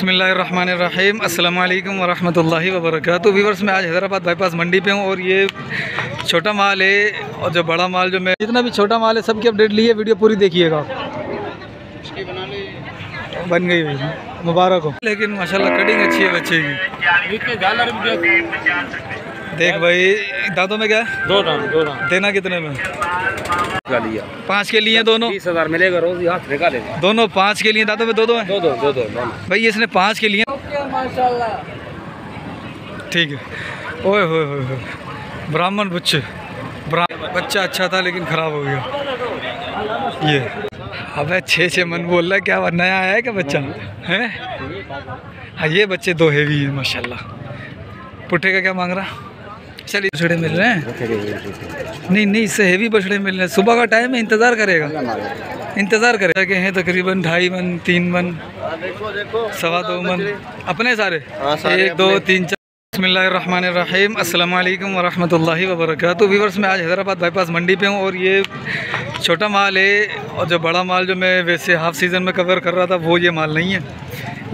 बिस्मिल्लाहिर्रहमानिर्रहीम अस्सलाम वालेकुम वरहमतुल्लाहि वबरकातुहू। व्यूअर्स, मैं आज हैदराबाद बाईपास मंडी पे हूँ और ये छोटा माल है और जो बड़ा माल जो मैं जितना भी छोटा माल है सबकी अपडेट ली है। वीडियो पूरी देखिएगा। बन गई भाई, मुबारक हो। लेकिन माशाल्लाह कटिंग अच्छी है बच्चे की। देख भाई, दांतों में क्या है? दो दांत। देना कितने में? 5 के लिए दोनों 20,000 मिलेगा रोज, हाथ फेंका देगा। दोनों 5 के लिए दांतों में दो हैं। दो भाई, इसने 5 के लिए माशाल्लाह। ठीक है। ओए होए होए, ब्राह्मण बच्चे। बच्चा अच्छा था लेकिन ख़राब हो गया ये। अबे 6 मन बोल रहा है, क्या नया आया है क्या बच्चा है? हाँ, ये बच्चे 2 हेवी हैं माशाल्लाह। पुट्ठे का क्या मांग रहा? चलिए, बछड़े मिल रहे हैं। नहीं, इससे हेवी बछड़े मिल रहे हैं। सुबह का टाइम है, इंतज़ार करेगा कि हैं तकरीबन 2.5 मन, 3 मन, 2.25 मन अपने सारे 1 2 3 4। बिस्मिल्लाहिर्रहमानिर्रहीम अस्सलाम वालेकुम वरहमतुल्लाहि वबरकातुहू। व्यूअर्स, मैं आज हैदराबाद बाईपास मंडी पे हूँ और ये छोटा माल है और जो बड़ा माल जो मैं वैसे हाफ़ सीज़न में कवर कर रहा था वो ये माल नहीं है,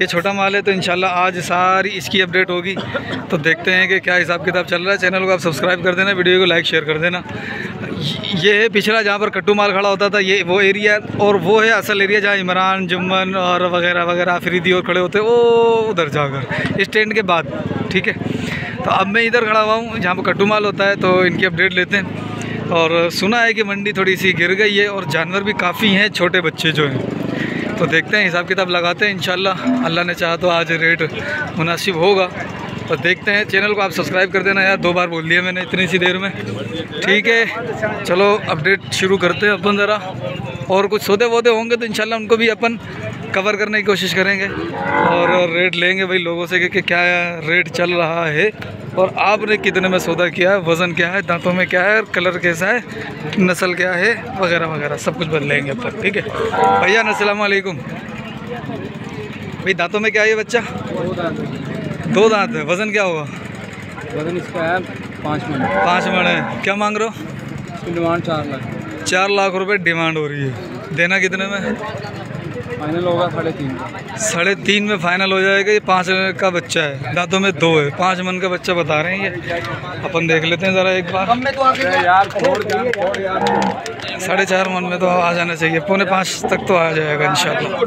ये छोटा माल है। तो इंशाल्लाह आज सारी इसकी अपडेट होगी। तो देखते हैं कि क्या हिसाब किताब चल रहा है। चैनल को आप सब्सक्राइब कर देना, वीडियो को लाइक शेयर कर देना। ये है पिछला जहाँ पर कट्टू माल खड़ा होता था, ये वो एरिया, और वो है असल एरिया जहाँ इमरान, जुम्मन और वगैरह वगैरह आफरीदी और खड़े होते हैं, वो उधर जाकर स्टैंड के बाद। ठीक है, तो अब मैं इधर खड़ा हुआ हूँ जहाँ पर कट्टू माल होता है। तो इनकी अपडेट लेते हैं। और सुना है कि मंडी थोड़ी सी गिर गई है और जानवर भी काफ़ी हैं, छोटे बच्चे जो हैं। तो देखते हैं, हिसाब किताब लगाते हैं। इंशाल्लाह अल्लाह ने चाहा तो आज रेट मुनासिब होगा। तो देखते हैं। चैनल को आप सब्सक्राइब कर देना यार, 2 बार बोल दिया मैंने इतनी सी देर में। ठीक है, चलो अपडेट शुरू करते हैं अपन ज़रा। और कुछ सौदे वौदे होंगे तो इंशाल्लाह उनको भी अपन कवर करने की कोशिश करेंगे और रेट लेंगे भाई लोगों से कि क्या रेट चल रहा है और आपने कितने में सौदा किया है, वज़न क्या है, दांतों में क्या है, कलर कैसा है, नस्ल क्या है, वगैरह वगैरह सब कुछ बदलेंगे अपन। ठीक है भैया, अस्सलाम वालेकुम। भाई दांतों में क्या है ये बच्चा? 2 दांत है। वज़न क्या होगा? वजन इसका है 5 मन। 5 मन है। क्या मांग रहे हो? इसकी डिमांड 4 लाख। 4 लाख रुपए डिमांड हो रही है। देना कितने में? फाइनल होगा 3.5। 3.5 में फाइनल हो जाएगा। ये 5 का बच्चा है, दांतों में 2 है। 5 मन का बच्चा बता रहे हैं ये। अपन देख लेते हैं ज़रा एक बार। 4.5 मन में तो आ जाना चाहिए, 4.25 तक तो आ जाएगा इंशाल्लाह।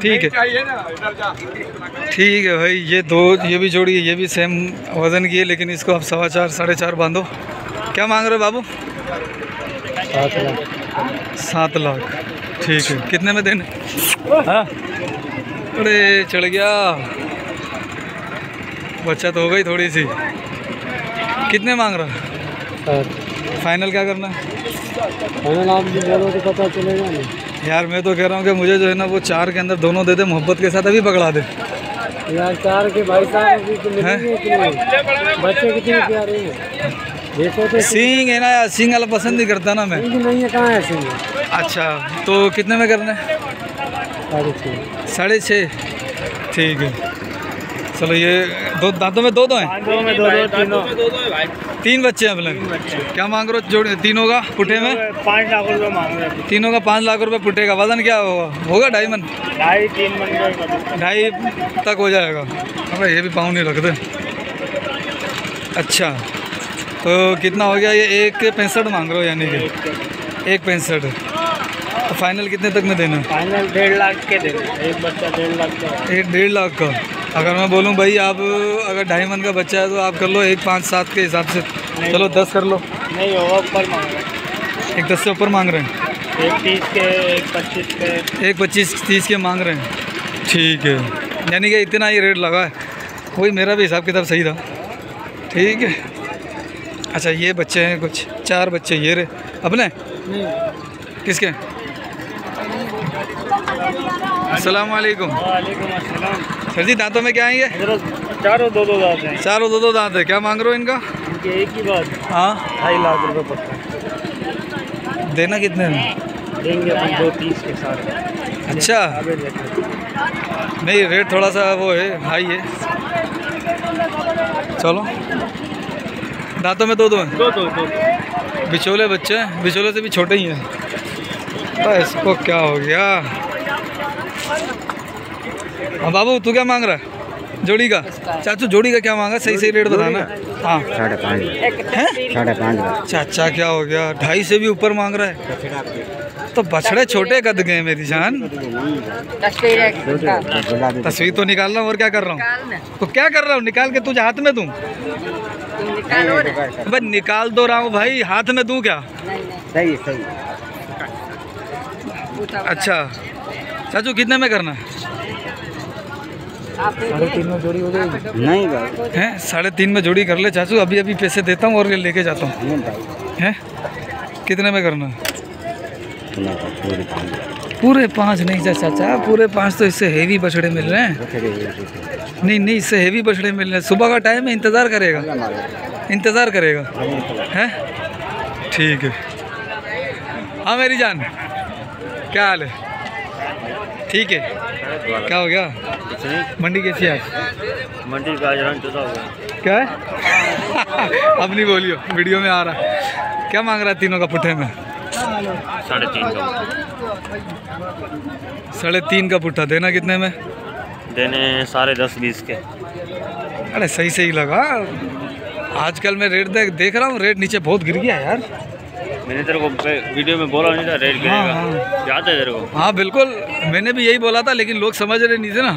ठीक है भाई, ये 2, ये भी जोड़ी है, ये भी सेम वज़न की है, लेकिन इसको आप 4.25 4.5 बांधो। क्या मांग रहे हो बाबू? 7 लाख। ठीक है, कितने में देने? हाँ, अरे चढ़ गया, बचत हो गई थोड़ी सी। कितने मांग रहा? फाइनल क्या करना है? फाइनल आप बोलो तो पता चलेगा ना यार। मैं तो कह रहा हूँ कि मुझे जो है ना वो 4 के अंदर दोनों दे दे, मोहब्बत के साथ अभी पकड़ा दे यार। 4 के भाई साहब अभी तो बच्चे कितने प्यारे हैं, देखो तो। सिंग है ना यार, सिंग वाला पसंद नहीं करता ना मैं। नहीं है, कहाँ है सिंग? अच्छा, तो कितने में करना है? 6.5। ठीक है, चलो। ये 2 दांतों में 2 हैं। 3 बच्चे हैं अपने। क्या मांग रहे हो जोड़े? तीनों का पुट्ठे में 5 लाख रुपये मांग रहे हैं। तीनों का 5 लाख रुपये पुट्ठे का। वजन क्या होगा? 2.5 मन? 2.5-3 मन। 2.5 तक हो जाएगा। अरे ये भी पाँव नहीं रखते। अच्छा, तो कितना हो गया ये? 1.65 मांग रहे हो यानी कि 1.65। तो फाइनल कितने तक में देना? फाइनल 1.5 लाख के देना। एक बच्चा 1.5 लाख का। 1.5 लाख का। अगर मैं बोलूं भाई आप अगर 2.5 मन का बच्चा है तो आप कर लो 1.5-7 के हिसाब से। चलो 10 कर लो। नहीं होगा, ऊपर मांग रहे हैं। 1.10 से ऊपर मांग रहे हैं। 1.30 के, 1.25 के। 1.25-30 के मांग रहे हैं। ठीक है, यानी कि इतना ही रेट लगा है। वही मेरा भी हिसाब किताब सही था। ठीक है। अच्छा, ये बच्चे हैं कुछ 4 बच्चे। ये रहे अपने? किसके? अस्सलाम वालेकुम। वालेकुम अस्सलाम। सर जी, दांतों में क्या है ये? चारों 2-2 दांत हैं। चारों 2-2 दांत है। क्या मांग रहे हो इनका? एक ही बात। हाँ, 2.5 लाख रुपये पड़ता। देना कितने में? देंगे अपन 2.30 के साथ। अच्छा, नहीं रेट थोड़ा सा वो है, हाई है। चलो, दांतों में 2-2 हैं। 2-2। बिचौले बच्चे हैं, बिचौले से भी छोटे ही हैं। तो इसको क्या हो गया? हाँ बाबू, तू क्या मांग रहा है? जोड़ी का चाचू, जोड़ी का क्या मांगा? सही सही रेट बताना। हाँ 5.5 है। 5.5 चाचा क्या हो गया, 2.5 से भी ऊपर मांग रहा है। तो बछड़े छोटे कद गए मेरी जान। तस्वीर तो निकाल रहा हूँ और क्या कर रहा हूँ? तो क्या कर रहा हूँ? निकाल के तुझे हाथ में दूँ? भाई निकाल दो रहा हूँ भाई, हाथ में दूँ क्या? सही सही। अच्छा चाचू कितने में करना है? 3.5 में जोड़ी हो जाएगी। नहीं भाई हैं 3.5 में जोड़ी कर ले चाचू, अभी अभी पैसे देता हूँ और ये लेके जाता हूँ। हैं कितने में करना है? पूरे 5 नहीं चाचा, पूरे 5 तो इससे हेवी बछड़े मिल रहे हैं। नहीं इससे हेवी बछड़े मिल रहे हैं। सुबह का टाइम है, इंतज़ार करेगा हैं? ठीक है। हाँ मेरी जान, क्या हाल है? ठीक है। क्या हो गया? मंडी कैसी है आज? मंडी का आज हो गया। क्या है? अब नहीं बोलियो, वीडियो में आ रहा है। क्या मांग रहा है तीनों का पुट्ठे में? 3.5 का। 3.5 का पुट्ठा। देना कितने में? देने 10.5-20 के। अरे सही लगा। आजकल मैं रेट देख रहा हूँ, रेट नीचे बहुत गिर गया यार। मैंने तेरे को वीडियो में बोला नहीं था रेट गिरेगा। हाँ। याद है तेरे को? हाँ बिल्कुल, मैंने भी यही बोला था, लेकिन लोग समझ रहे नहीं थे ना।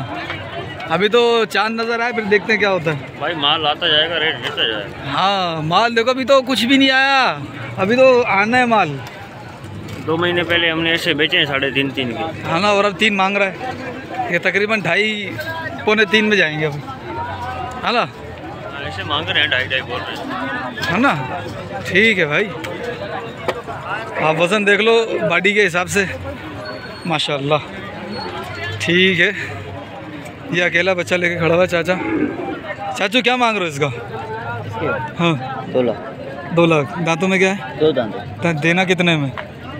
अभी तो चांद नज़र आए, फिर देखते हैं क्या होता है। भाई माल आता जाएगा, रेट गिरता जाएगा। हाँ माल देखो, अभी तो कुछ भी नहीं आया, अभी तो आना है माल। 2 महीने पहले हमने ऐसे बेचे हैं 3.5 के। हाँ ना, और अब 3 मांग रहा है। ये तकरीबन 2.5 पौने 3 में जाएंगे अभी, है ना? ऐसे मांग रहे हैं 2.5 बोल रहे हैं, है ना? ठीक है भाई, आप वज़न देख लो बॉडी के हिसाब से, माशाल्लाह। ठीक है, ये अकेला बच्चा लेके खड़ा हुआ चाचा। चाचू क्या मांग रहे हो इसका? हाँ 2 लाख। 2 लाख। दांतों में क्या है? 2 दांत। देना कितने में?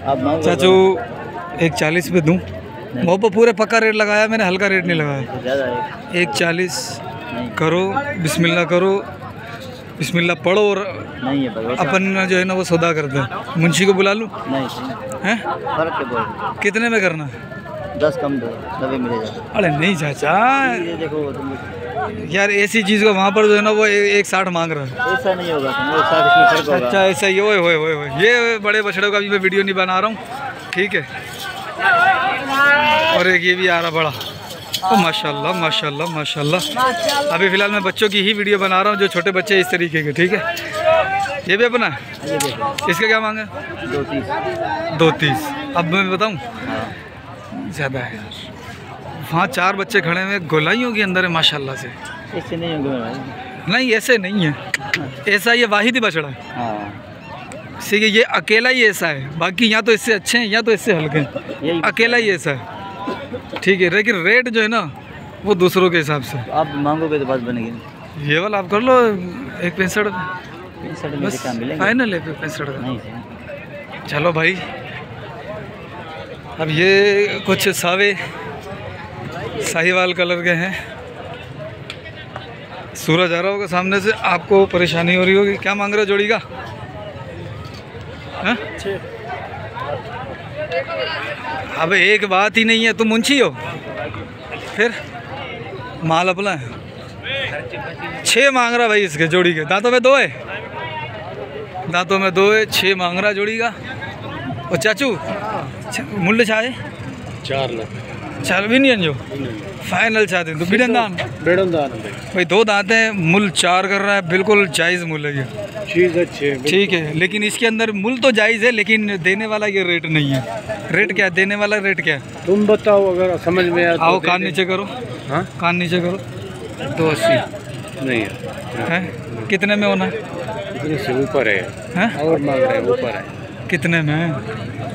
आप चाचू 1.40 पे दूँ? वो तो पूरे पक्का रेट लगाया मैंने, हल्का रेट नहीं लगाया। ज़्यादा है। 1.40 करो, बिस्मिल्लाह करो, बिस्मिल्लाह पढ़ो और नहीं है भाई, अपन जो है ना वो सौदा करते हैं। मुंशी को बुला लूँ? नहीं हैं? फर्क के बोल। कितने में करना? 10 कम दो, 90 मिलेगा। अरे नहीं चाचा ये देखो तुम, यार, ऐसी चीज़ को वहाँ पर जो है ना वो 1.60 मांग रहा है। ऐसा नहीं होगा, 1.60 इसमें फर्क होगा। अच्छा ऐसा ही? ओए ये बड़े बछड़ों का भी मैं वीडियो नहीं बना रहा हूँ, ठीक है? और एक ये भी आ रहा बड़ा। ओ माशाल्लाह माशाल्लाह माशाल्लाह। अभी फ़िलहाल मैं बच्चों की ही वीडियो बना रहा हूँ, जो छोटे बच्चे इस तरीके के, ठीक है? ये भी अपना है। इसका क्या मांगा? 2.30। अब मैं बताऊँ ज़्यादा है यार। वहाँ 4 बच्चे खड़े हुए, गोलाइयों के अंदर है माशाल्लाह से। ऐसे नहीं होंगे भाई। नहीं ऐसे नहीं है, ऐसा ये वाहिद ही बछड़ा है। हाँ ठीक है, ये अकेला ही ऐसा है, बाकी यहाँ तो इससे अच्छे हैं, यहाँ तो इससे हल्के हैं, अकेला ही ऐसा है, ठीक है? लेकिन रेट जो है ना वो दूसरों के हिसाब से। आप मांगोगे तो बात बनेगी। ये वाला आप कर लो 1.65 बस, फाइनल है 1.65 का। नहीं चलो भाई, अब ये कुछ सावे साहिवाल कलर के हैं। सूरज आ रहा होगा सामने से, आपको परेशानी हो रही होगी। क्या मांग रहे हो जोड़ी का? हाँ? अब एक बात ही नहीं है, तुम मुंशी हो, फिर माल अपना है। 6 मांग रहा भाई इसके जोड़ी के। दांतों में 2 है, दांतों में 2 है, 6 मांग रहा जोड़ी का। और चाचू मूल्य छा है? 4 लाख। 4 भी नहीं है जो फाइनल चाहते हैं तो बिडन दाम भाई। 2 दांत हैं, मूल 4 कर रहा है, बिल्कुल जायज़ मूल्य है ये। चीज़ अच्छी है, ठीक है, लेकिन इसके अंदर मूल तो जायज़ है, लेकिन देने वाला ये रेट नहीं है। रेट क्या है देने वाला? रेट क्या है तुम बताओ अगर समझ में आया। आओ कान नीचे करो। हाँ कान नीचे करो। 280 नहीं है? कितने में होना? इतने से ऊपर है हैं? और मांग रहे हैं, ऊपर है। कितने में?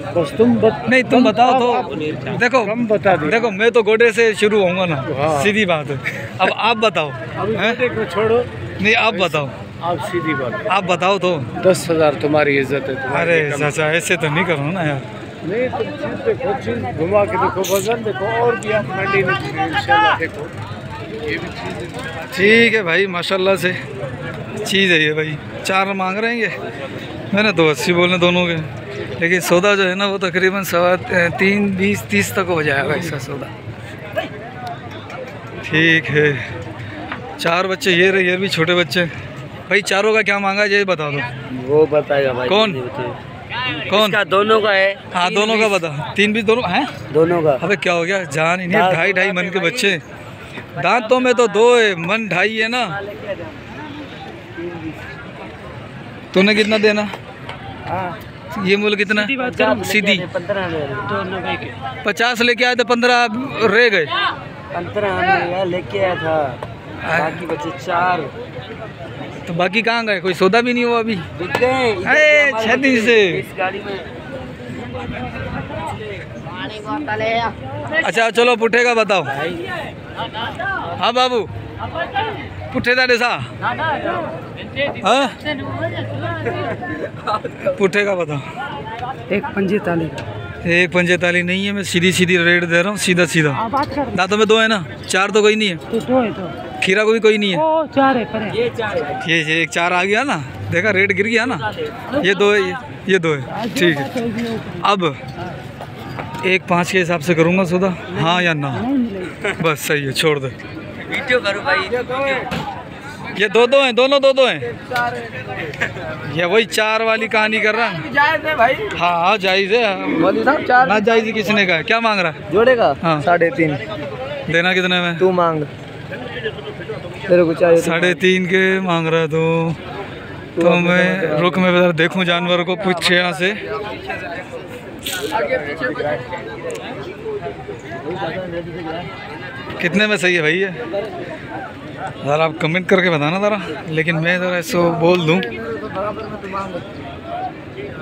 बस तुम नहीं तुम बताओ तो। देखो कम बता दो। देखो, मैं तो गोडे से शुरू होऊंगा ना, हाँ। सीधी बात है। अब आप बताओ। हैं? देखो छोड़ो, नहीं आप बताओ, आप सीधी बात। आप बताओ तो। 10,000 तुम्हारी इज्जत है। अरे चाचा ऐसे तो नहीं करो ना यार। नहीं तुम चीज़ देखो, चीज़ घुमा के देखो, वजन देखो, और भी आप मंडी में इंशाल्लाह देखो, ये भी चीज़। ठीक है भाई, माशाल्लाह से चीज़ है ये भाई। 4 मांग रहे हैं ये, मैंने 280 बोलने दोनों के, लेकिन सौदा जो है ना वो तकरीबन 3, 20, 30 तक हो जाएगा इसका सौदा। ठीक है, 4 बच्चे ये रहे, ये भी छोटे बच्चे। भाई चारों का क्या मांगा है ये बता दो। वो बताएगा भाई। कौन कौन? दोनों का है। हाँ दोनों का बता। 3 बीस दोनों हैं? दोनों का। अबे क्या हो गया, जान ही नहीं। 2.5 मन के बच्चे, दांतों में तो 2 है, मन 2.5 है ना। तूने कितना देना? ये मूल्य कितना? सीधी 50 लेके आए थे, 15 रह गए। 15 लेके आया था, बाकी बचे 4। तो बाकी कहाँ गए? कोई सौदा भी नहीं हुआ अभी। अरे 6 दिन से। इस गाड़ी में। अच्छा चलो पुट्ठे का बताओ। हाँ बाबू पुट्ठे का डेसा। हाँ पुट्ठे का बताओ। 1.45 नहीं है, मैं सीधी रेट दे रहा हूँ, सीधा दांतों में 2 है ना, 4 तो कोई नहीं है। तो खीरा को भी कोई नहीं है। 4 है पर ये 4 आ गया ना, देखा रेट गिर गया ना। ये 2 है, ये 2 है, ठीक है। अब 1.5 के हिसाब से करूँगा सौदा, हाँ या ना, बस सही है, छोड़ दे। वीडियो करो भाई। ये 2 हैं, दोनों 2 हैं। ये वही 4 वाली कहानी कर रहा हूँ। जायज है भाई। हाँ जायज है। मौलवी साहब 4 ना जायज किसने का है? क्या मांग रहा है? जोड़े का? हाँ 3.5। देना कितने में? तू मांग, तेरे को चाहिए। 3.5 के मांग रहा है तो मैं रुक में बता देखूं जानवर को, पूछे यहाँ से। कितने में सही है भाई ये? ज़रा आप कमेंट करके बताना ज़रा, लेकिन मैं ज़रा इसको बोल दूं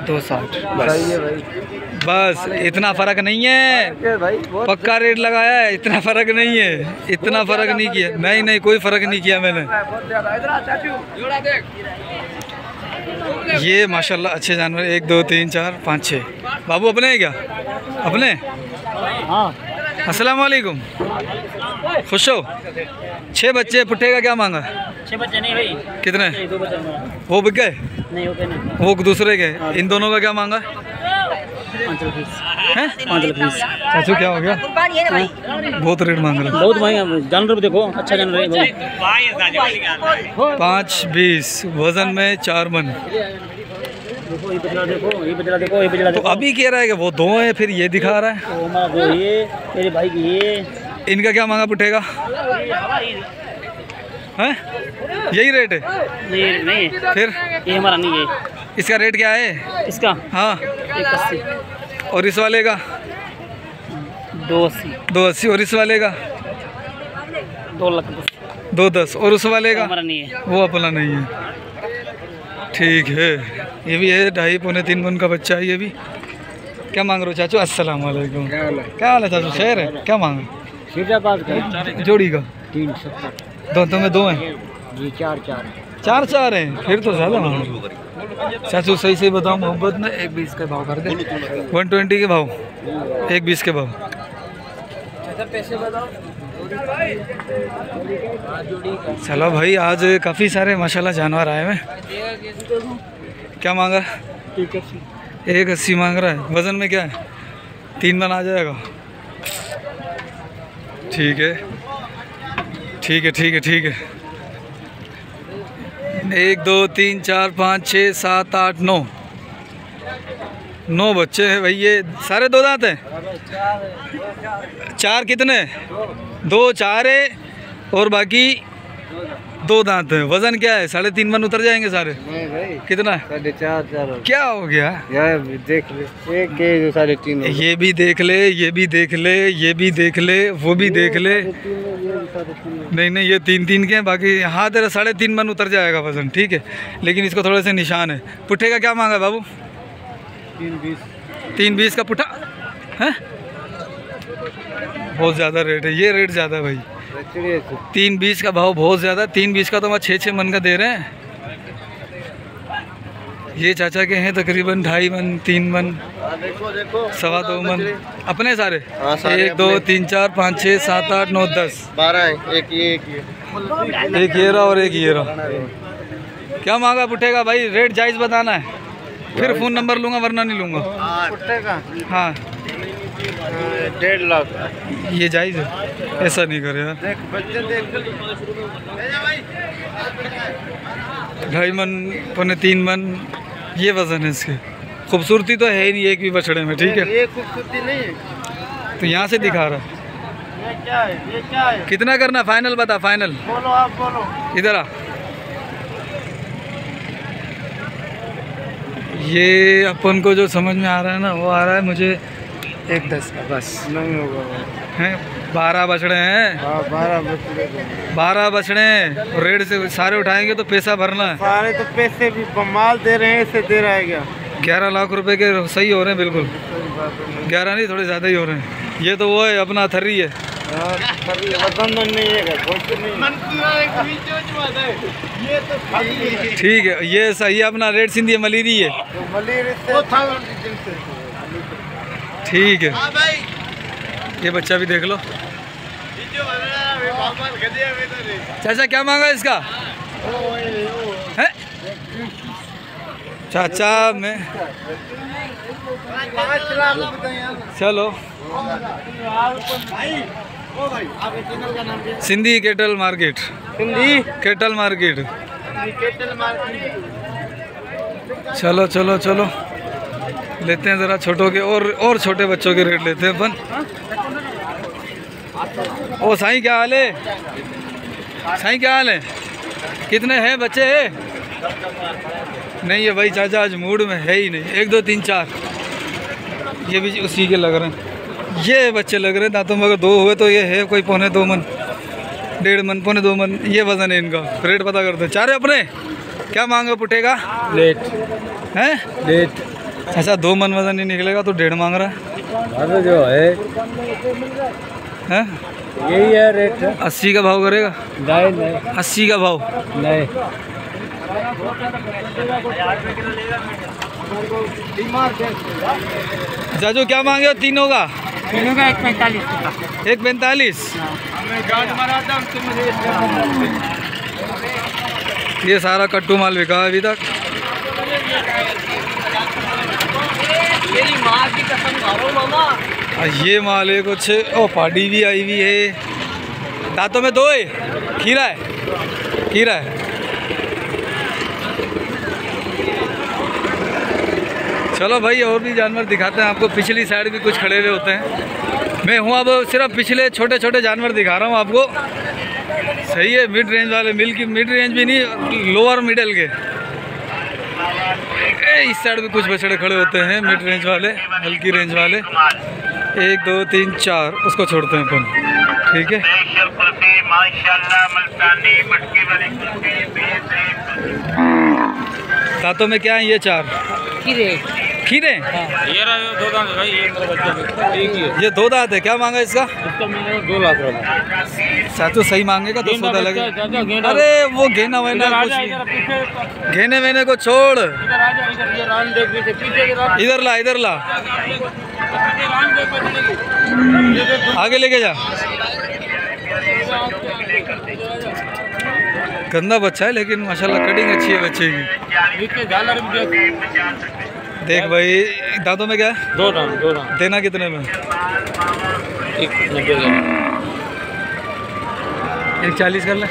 260 बस इतना फ़र्क नहीं है। पक्का रेट लगाया है, इतना फ़र्क नहीं है, इतना फ़र्क नहीं किया। नहीं कोई फ़र्क नहीं किया मैंने। ये माशाल्लाह अच्छे जानवर, 1 2 3 4 5 6। बाबू अपने हैं क्या? अपने? हाँ। अस्सलाम वालेकुम, खुश हो? 6 बच्चे, पुट्ठे का क्या मांगा? 6 बच्चे नहीं भाई। कितने? 2 बच्चे वो बिक गए? नहीं होते ना, वो दूसरे के। इन दोनों का क्या मांगा? 5 रुपीस। हैं? 5 रुपीस। चाचू क्या हो गया? बहुत रेट मांग रहे हैं। बहुत महंगा जानवर, देखो अच्छा जानवर है भाई। 5.20 वजन में 4 मन। देखो ये बजरा, देखो ये बजरा, देखो ये बजरा। तो अभी कह रहा है कि वो 2 है, फिर ये दिखा रहा है। वो हमारा 2 ये, मेरे भाई की ये। इनका क्या मांगा पुट्ठे का? हैं? यही रेट है? ये नहीं है, फिर ये हमारा नहीं है। इसका रेट क्या है? इसका हाँ 180। और इस वाले का? 280। 280। और इस वाले का? 2,10,000। 210। और उस वाले का? हमारा नहीं है, वो अपना नहीं है। ठीक है, ये भी है 2.5 पौने 3 मन का बच्चा है ये भी। क्या मांग रहे हो चाचू? अस्सलाम वालेकुम। क्या हाल है चाचू? शहर है? क्या मांग रहे? फिरोजाबाद का जोड़ी का? 370। दोनों में 2 हैं? जी 4 4 हैं, फिर तो ज़्यादा मांग रहे हो चाचू। सही बताओ मोहब्बत में। 1.20 के भाव कर दे। 120 के भाव, 1.20 के भाव। पैसे बताओ। चलो भाई, आज काफ़ी सारे माशाल्लाह जानवर आए हैं। क्या मांगा? 180 मांग रहा है। वज़न में क्या है? 3 मन आ जाएगा। ठीक है 1 2 3 4 5 6 7 8 9 बच्चे हैं भाई। ये सारे 2 दांत हैं? 4 कितने? 2 4 है और बाकी 2 दांत हैं। वजन क्या है? 3.5 मन उतर जाएंगे सारे? नहीं भाई, कितना है? 4.5। क्या हो गया यार देख ले, एक के 3.5। ये भी देख ले, ये भी देख ले, ये भी देख ले, वो भी देख ले। नहीं ये 3 के हैं, बाकी हाँ तेरा 3.5 मन उतर जाएगा वजन, ठीक है। लेकिन इसको थोड़े से निशान है। पुट्ठे का क्या मांगा बाबू? 3.20 का पुट्ठा है? बहुत ज़्यादा रेट है, ये रेट ज़्यादा है भाई। 3.20 का भाव बहुत ज़्यादा। 3.20 का तो हम 6 मन का दे रहे हैं। ये चाचा के हैं तकरीबन 2.5 मन 3 मन, देखो 2.25 मन अपने सारे। हाँ, सारे 1 2 3 4 5 6 7 8 9 10 12 है। एक ये एक ये रहा और एक ये रहा। क्या मांगा पुट्ठे का भाई? रेट जायज़ बताना है, फिर फ़ोन नंबर लूँगा वरना नहीं लूँगा। कुत्ते का हाँ 1.5 लाख। ये जायज़ है, ऐसा नहीं करे यार। देख बच्चे देख, 2.5 मन, 2.25 मन ये वज़न है इसके। खूबसूरती तो है ही नहीं एक भी बछड़े में, ठीक है। ये खूबसूरती नहीं है तो यहाँ से दिखा रहा है। ये क्या है, ये क्या है? कितना करना फाइनल बता, फाइनल बोलो आप बोलो। इधर आ। ये अपन को जो समझ में आ रहा है ना, वो आ रहा है मुझे 1.10 का बस। नहीं होगा हैं 12 बछड़े हैं। हाँ 12 बच्चे 12 बछड़े हैं, रेट से सारे उठाएंगे तो पैसा भरना है। सारे तो पैसे भी बमाल दे रहे हैं, इससे दे रहा है क्या? 11 लाख रुपए के सही हो रहे हैं बिल्कुल। 11 नहीं, थोड़े ज़्यादा ही हो रहे हैं। ये तो वो है अपना थर्री है। ठीक है, ये सही है अपना रेड सिंधी है, मलीरी है। ठीक है, ये बच्चा भी देख लो। चाचा क्या मांगा इसका है? चाचा मैं चलो Sindhi kettle market, Sindhi kettle market. Kettle market. चलो चलो चलो लेते हैं ज़रा छोटों के और छोटे बच्चों के रेट लेते हैं अपन। ओ साईं क्या हाल है? साईं क्या हाल है? कितने हैं बच्चे हैं? नहीं है भाई चाचा आज मूड में है ही नहीं। 1 2 3 4 ये भी उसी के लग रहे हैं। ये बच्चे लग रहे हैं दांतों में, अगर 2 हुए तो ये है कोई 2.25 मन, 1.5 मन, 2.25 मन ये वज़न है इनका। रेट पता करते हैं। चारे अपने क्या मांगे पुटेगा? लेट हैं लेट अच्छा 2 मन वज़न नहीं निकलेगा तो 1.5 मांग रहा है। अरे जो है हैं यही है रेट। 80 का भाव करेगा? नहीं 80 का भाव नहीं। चाचू क्या मांगे हो तीनों का? तीनों का 1.45 का। 1.45। ये सारा कट्टू माल बिका अभी तक। मेरी माँ की कसम खाओ मामा। ये माल है कुछ। ओ पाडी भी आई हुई है। दांतों में 2 है। खीरा है, खीरा है। चलो भाई और भी जानवर दिखाते हैं आपको। पिछली साइड भी कुछ खड़े हुए होते हैं। मैं हूँ अब सिर्फ पिछले छोटे छोटे जानवर दिखा रहा हूँ आपको। सही है, मिड रेंज वाले, मिड रेंज भी नहीं, लोअर मिडल के। इस साइड भी कुछ बछड़े खड़े होते हैं मिड रेंज वाले, हल्की रेंज वाले। 1 2 3 4 उसको छोड़ते हैं अपन, ठीक है। दांतों में क्या है ये? 4 खीरे। खीरे ये रहा 2 दांत भाई, ये मेरा बच्चा एक ही है। ये 2 दांत है। क्या मांगा इसका? इसका मैंने 2 लाख रुपए। साचो सही मांगेगा तो सौदा लगेगा। अरे वो घेना वेना कुछ नहीं, घेने वेने को छोड़। इधर ला, इधर ला, आगे लेके जा। गंदा बच्चा है लेकिन माशाल्लाह कटिंग अच्छी है बच्चे की। देख भाई दांतों में क्या है? 2 दांत। देना कितने में? 1.40 कर ले।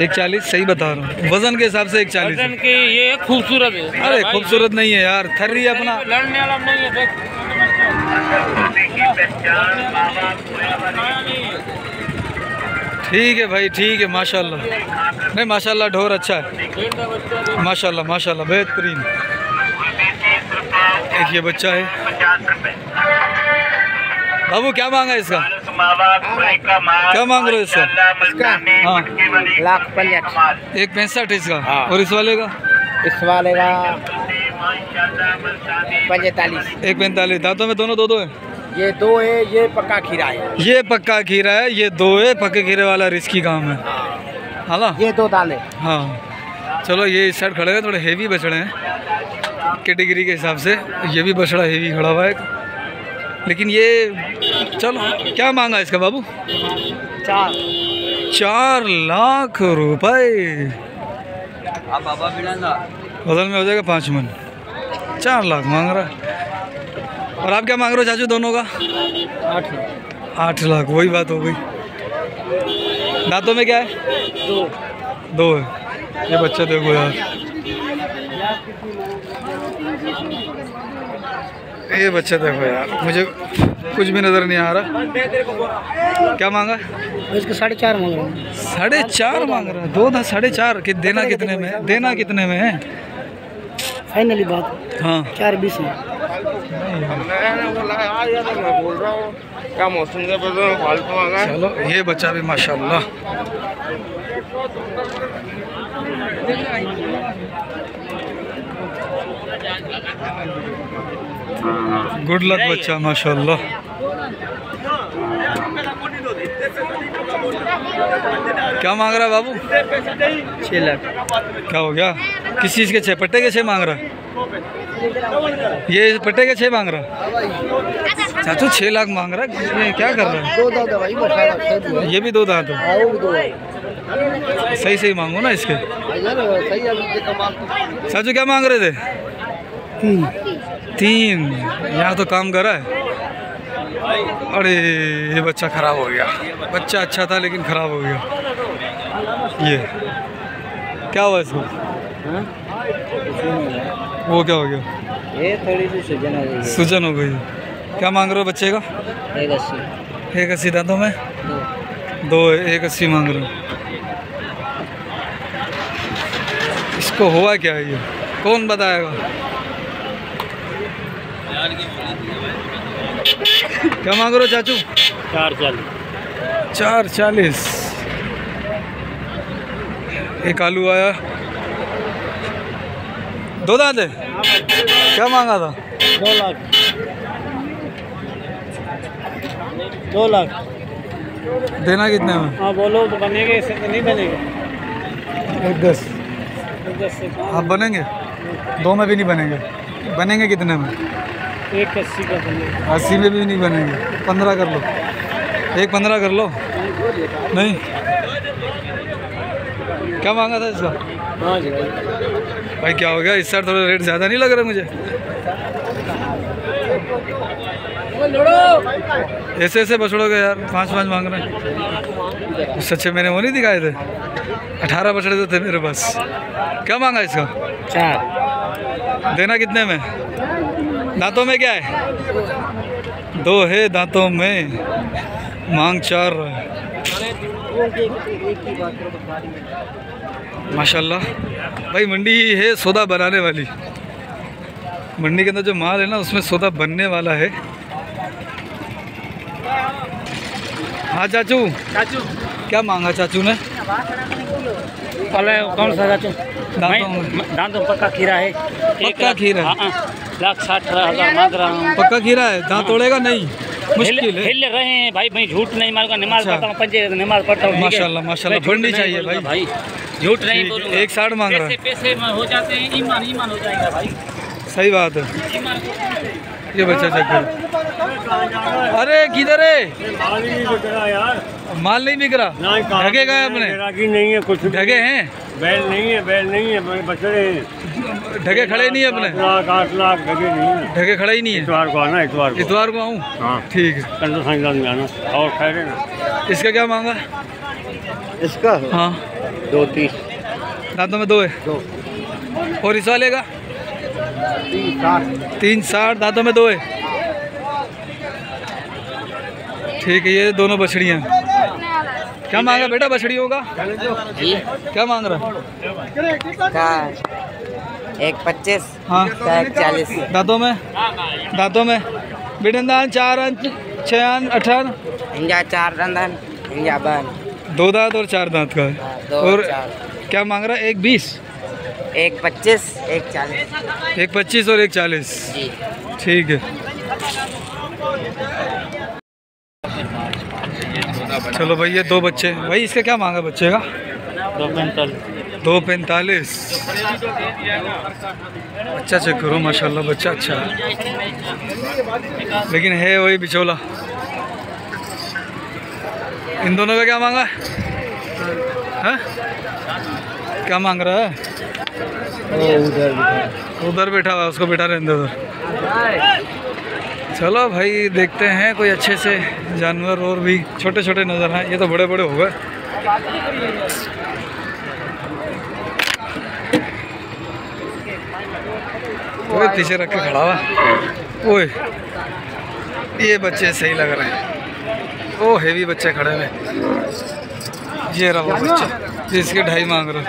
1.40 सही बता रहा हूँ, वजन के हिसाब से 1.40। के ये खूबसूरत है। अरे खूबसूरत नहीं है यार, थर्री अपना लड़ने वाला नहीं है। देख ठीक है भाई, ठीक है माशाल्लाह। नहीं माशाल्लाह ढोर अच्छा है, माशाल्लाह माशाल्लाह बेहतरीन। एक ये बच्चा है। बाबू क्या मांगा इसका? क्या मांग रहे हो इसका? हाँ 1,65,000। 1.65 इसका। हाँ। और इस वाले का? इस वाले का 45। 1.45। दांतों में दोनों 2 है। ये 2 है, ये पक्का खीरा है। ये पक्का खीरा है, ये 2 है। पक्के खीरे वाला रिस्की काम है, हाँ ना? ये 2 दाल है। हाँ चलो ये इस साइड खड़े हैं, थोड़े हेवी बछड़े हैं कैटेगरी के हिसाब से। ये भी बछड़ा हेवी खड़ा हुआ है, लेकिन ये चलो क्या मांगा इसका बाबू? 4 लाख रुपए। बदल में हो जाएगा 5 मन। 4 लाख मांग रहा है। और आप क्या मांग रहे हो चाचू दोनों का? 8 लाख। वही बात हो गई। दांतों में क्या है? 2 है। ये बच्चा देखो यार, ये बच्चा देखो यार, मुझे कुछ भी नज़र नहीं आ रहा। क्या मांगा? इसके 4.5 मांग रहा हूँ। 4.5 मांग रहा है। 2 था 4.5 कि देना कितने में है? देना कितने में है? फाइनली बात हाँ 4.20 में। बोल रहा हूँ क्या मौसम का फालतू मांगा। चलो ये बच्चा भी माशाल्लाह। गुड लक बच्चा माशाल्लाह। क्या मांग रहा है बाबू? 6 लाख। क्या हो गया? किस चीज़ के 6? पट्टे के 6 मांग रहा है? ये पट्टे के 6 मांग रहा है चाचू? 6 लाख मांग रहा है। ये क्या कर रहा है? 2 दांत भाई, ये भी 2 दांत है। सही सही मांगो ना इसके। चाचू क्या मांग रहे थे? 3। यहाँ तो काम कर रहा है। अरे ये बच्चा खराब हो गया। बच्चा अच्छा था लेकिन खराब हो गया। ये क्या हुआ इसको? वो क्या हो गया? ये थोड़ी सी सूजन हो गई। सूजन हो गई। क्या मांग रहे हो बच्चे का? 1.80। 1.80 दांतों में 2 है। 1.80 मांग रहे हो। इसको हुआ क्या है? ये कौन बताएगा? क्या मांग रहे हो चाचू? 4.40। एक आलू आया। 2 दांत है। क्या मांगा था? 2 लाख। 2 लाख देना कितने में? हाँ बोलो तो बनेंगे, इससे तो नहीं बनेंगे। 1.10। 10 से आप बनेंगे? 2 में भी नहीं बनेंगे। बनेंगे कितने में? 1.80 का बनेगा। 80 में भी नहीं बनेंगे। 15 कर लो। 1.15 कर लो। नहीं क्या मांगा था इसका? हाँ जी भाई क्या हो गया? इस साइड थोड़ा रेट ज़्यादा नहीं लग रहा मुझे? ऐसे बछड़ों के यार 5 मांग रहे हैं। उससे अच्छे मैंने वो नहीं दिखाए थे। 18 बछड़े तो थे मेरे पास। क्या मांगा इसका? 4। देना कितने में? दांतों में क्या है? 2 है दांतों में। मांग 4 है। माशाल्लाह भाई मंडी है सौदा बनाने वाली। मंडी के अंदर जो माल है ना उसमें सौदा बनने वाला है। हाँ चाचू क्या मांगा चाचू ने? कौन सा चाचू? दांतों पक्का खीरा है। पक्का खीरा? 1,60,000 मांग रहा हूँ। पक्का खीरा है। दांत तोड़ेगा नहीं? मुश्किल है। हिल रहे हैं भाई। मैं झूठ नहीं मारूंगा। नमाज अच्छा। पढ़ता हूँ, पंजे नमाज पढ़ता हूँ। माशाल्लाह माशाल्लाह बढ़नी चाहिए भाई। झूठ नहीं बोलूंगा। 1.60 मांग रहा है। पैसे हो जाते हैं, ईमान हो जाएगा भाई। सही बात है। ये बच्चा चेक करो। अरे किधर है? माल नहीं बिक रहा। ढगे गए अपने? नहीं है कुछ। ढगे हैं? बैल नहीं है बछड़े। ढगे खड़े नहीं है अपने? 8 लाख ढगे नहीं है। ढगे खड़े ही नहीं है। इतवार को आना। इतवार को आऊँ? हाँ ठीक है। कंडो संगलान में आना और खैर है ना। इसका क्या मांगा? इसका हाँ 2.30। दांतों में 2 है। और इस वाले का? 3.60 दांतों में 2 है। ठीक है। ये दोनों बछड़ियाँ। क्या मांगा बेटा बछड़ियों का? क्या मांग रहा? 1.25। हाँ 40। दांतों में बेटन दान 4 अंक 6 अंक 18 इंजा 4 दंदन इंजा बन 2 दांत और 4 दांत का है। और क्या मांग रहा है? 1.20। 1.25 1.40। 1.25 और 1.40। जी ठीक है। चलो भाई ये 2 बच्चे। भाई इसका क्या मांगा बच्चे का? 2.45। अच्छा चेक करो माशाल्लाह बच्चा अच्छा है लेकिन है वही बिचौला। इन दोनों का क्या मांगा है? क्या मांग रहा है? उधर बैठा हुआ उसको बैठा रहने दो उधर। चलो भाई देखते हैं कोई अच्छे से जानवर और भी छोटे छोटे नज़र आए। ये तो बड़े बड़े हो गए। ओए पीछे रख के खड़ा हुआ। ओए ये बच्चे सही लग रहे हैं। ओ हेवी बच्चे खड़े हुए। ये रहा वो बच्चा जिसके 2.5 मांग रहे।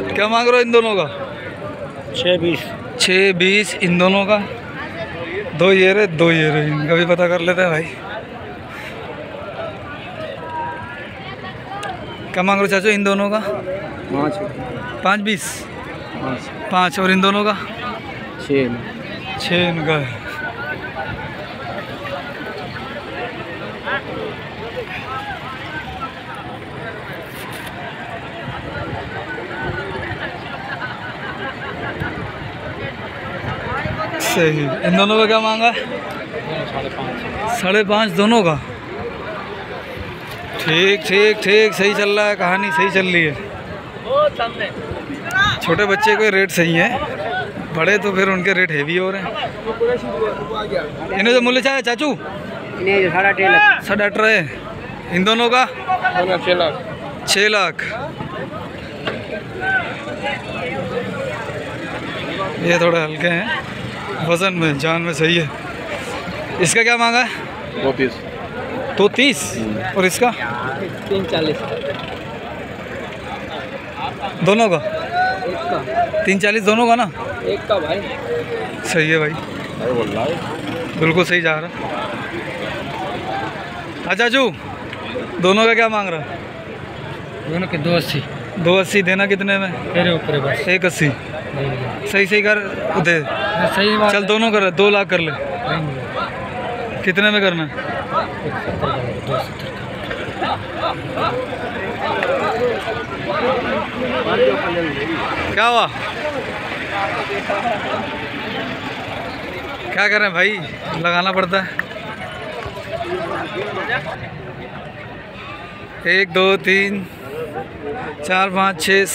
क्या मांग रहे हो इन दोनों का? 6-20। 6-20 इन दोनों का। 2 ये रहे, 2 ये रहे। इनका भी पता कर लेते हैं भाई। क्या मांग रहे हो चाचू इन दोनों का? 5-20। 5 और इन दोनों का 6 इनका है। सही। इन दोनों का क्या मांगा? 5.5 दोनों का। ठीक ठीक ठीक, सही चल रहा है, कहानी सही चल रही है। छोटे बच्चे के रेट सही है, बड़े तो फिर उनके रेट हेवी हो रहे हैं। इन्हें जो मूल्य चाहे चाचू? इन्हें 18.5 18 है। इन दोनों का 6 लाख। ये थोड़े हल्के हैं वजन में, जान में सही है। इसका क्या मांगा है? 230। और इसका 340 दोनों का 340 दोनों का ना? एक का भाई। सही है भाई, बिल्कुल सही जा रहा है। अच्छा चाचू दोनों का क्या मांग रहा है? दोनों के 280। 280 देना कितने में? तेरे ऊपर बस। 180। सही सही कर दे। सही बात। चल दोनों कर, 2 लाख कर ले। कितने में करना है? क्या हुआ? क्या करें भाई, लगाना पड़ता है। 1 2 3 4 5 6